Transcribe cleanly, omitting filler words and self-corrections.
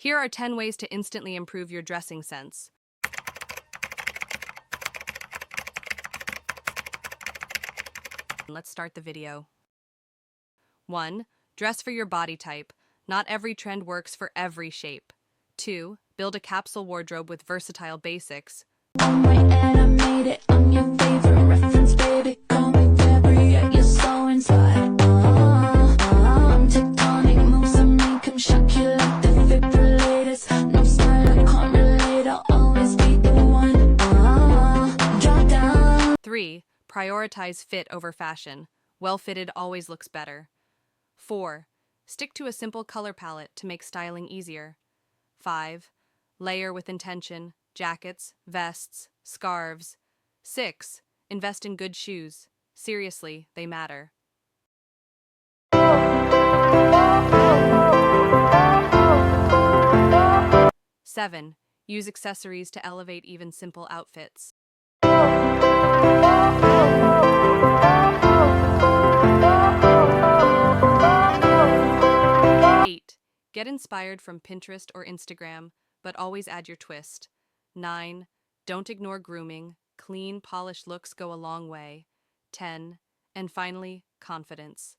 Here are 10 ways to instantly improve your dressing sense. Let's start the video. 1. Dress for your body type. Not every trend works for every shape. 2. Build a capsule wardrobe with versatile basics. On my head, I made it. I'm your favorite reference, baby. Call me February, you're so inside. I'm tectonic moves, I make 'em shock you like defibrillators. No style, I can't relate. I'll always be the one. Drop down. 3. Prioritize fit over fashion. Well-fitted always looks better. 4. Stick to a simple color palette to make styling easier. 5. Layer with intention. Jackets, vests, scarves. 6. Invest in good shoes. Seriously, they matter. 7. Use accessories to elevate even simple outfits. 8. Get inspired from Pinterest or Instagram, but always add your twist. 9. Don't ignore grooming. Clean, polished looks go a long way. 10. And finally, confidence.